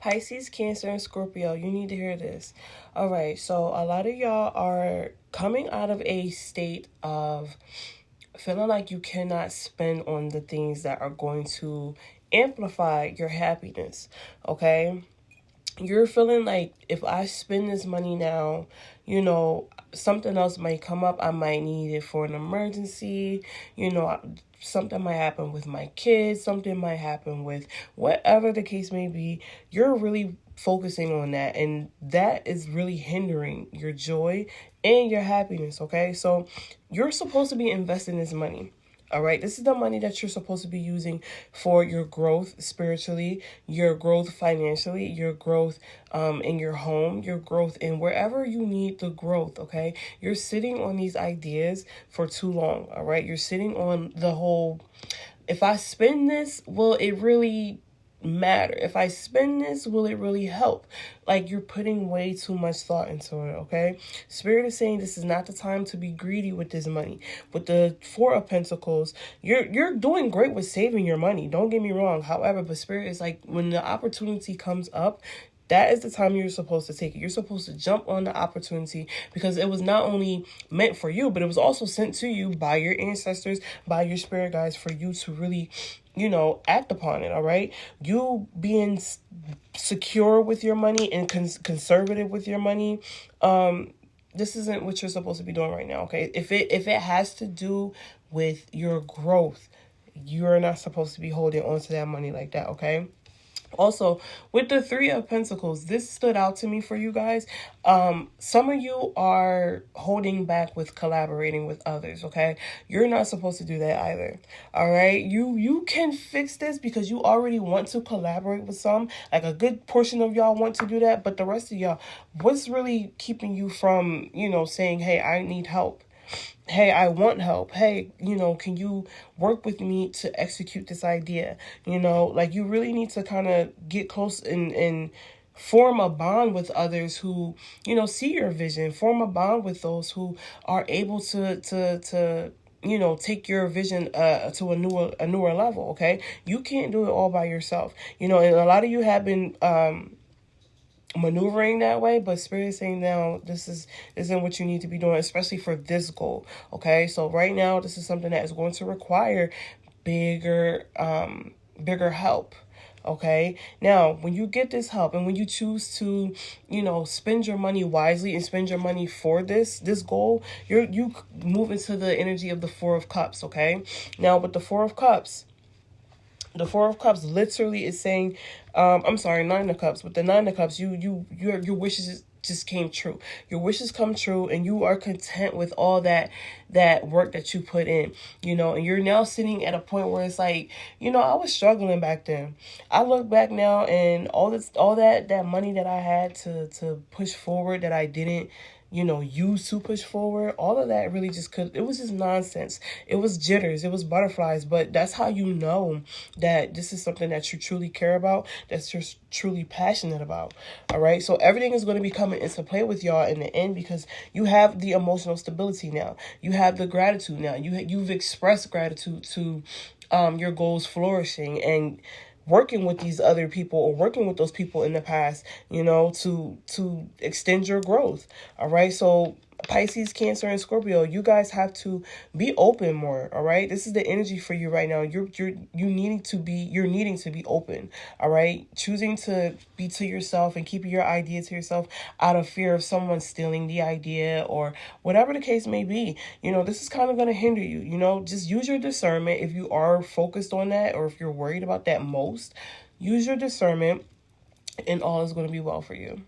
Pisces, Cancer, and Scorpio, you need to hear this. All right, so a lot of y'all are coming out of a state of feeling like you cannot spend on the things that are going to amplify your happiness, okay? You're feeling like if I spend this money now, something else might come up. I might need it for an emergency. Something might happen with my kids. Something might happen with whatever the case may be. You're really focusing on that, and that is really hindering your joy and your happiness, okay? So you're supposed to be investing this money. All right, this is the money that you're supposed to be using for your growth spiritually, your growth financially, your growth in your home, your growth in wherever you need the growth, okay? You're sitting on these ideas for too long, all right? You're sitting on the whole, if I spend this, will it really matter? If I spend this, will it really help? Like, you're putting way too much thought into it, okay? Spirit is saying this is not the time to be greedy with this money. With the Four of Pentacles, you're doing great with saving your money. Don't get me wrong. However, but Spirit is like, when the opportunity comes up, that is the time you're supposed to take it. You're supposed to jump on the opportunity because it was not only meant for you, but it was also sent to you by your ancestors, by your spirit guides, for you to really, act upon it, all right? You being secure with your money and conservative with your money, this isn't what you're supposed to be doing right now, okay? If it has to do with your growth, you're not supposed to be holding on to that money like that, okay? Also, with the Three of Pentacles, this stood out to me for you guys. Some of you are holding back with collaborating with others, okay? You're not supposed to do that either, all right? You can fix this because you already want to collaborate with some. Like, a good portion of y'all want to do that, but the rest of y'all, what's really keeping you from, saying, hey, I need help? Hey, I want help. Hey, can you work with me to execute this idea? Like, you really need to kind of get close and form a bond with others who, see your vision. Form a bond with those who are able to take your vision to a newer level, okay? You can't do it all by yourself. And a lot of you have been maneuvering that way, but Spirit is saying now isn't what you need to be doing, especially for this goal, okay? So right now, this is something that is going to require bigger help, okay? Now, when you get this help and when you choose to, spend your money wisely and spend your money for this goal, you move into the energy of the Four of Cups, okay? Now, with the Four of Cups, literally is saying, Nine of Cups. With the Nine of Cups, your wishes just came true. Your wishes come true, and you are content with all that work that you put in, and you're now sitting at a point where it's like, I was struggling back then. I look back now, and all that money that I had to push forward that I didn't use to push forward, all of that really it was just nonsense. It was jitters, it was butterflies, but that's how you know that this is something that you truly care about, that's you're truly passionate about, all right? So everything is going to be coming into play with y'all in the end because you have the emotional stability now. You have the gratitude now. You've expressed gratitude to your goals flourishing and working with these other people or working with those people in the past, to extend your growth. All right. So Pisces, Cancer, and Scorpio, you guys have to be open more. All right. This is the energy for you right now. You're needing to be open. All right. Choosing to be to yourself and keeping your idea to yourself out of fear of someone stealing the idea or whatever the case may be. This is kind of going to hinder you. Just use your discernment if you are focused on that or if you're worried about that most. Use your discernment and all is going to be well for you.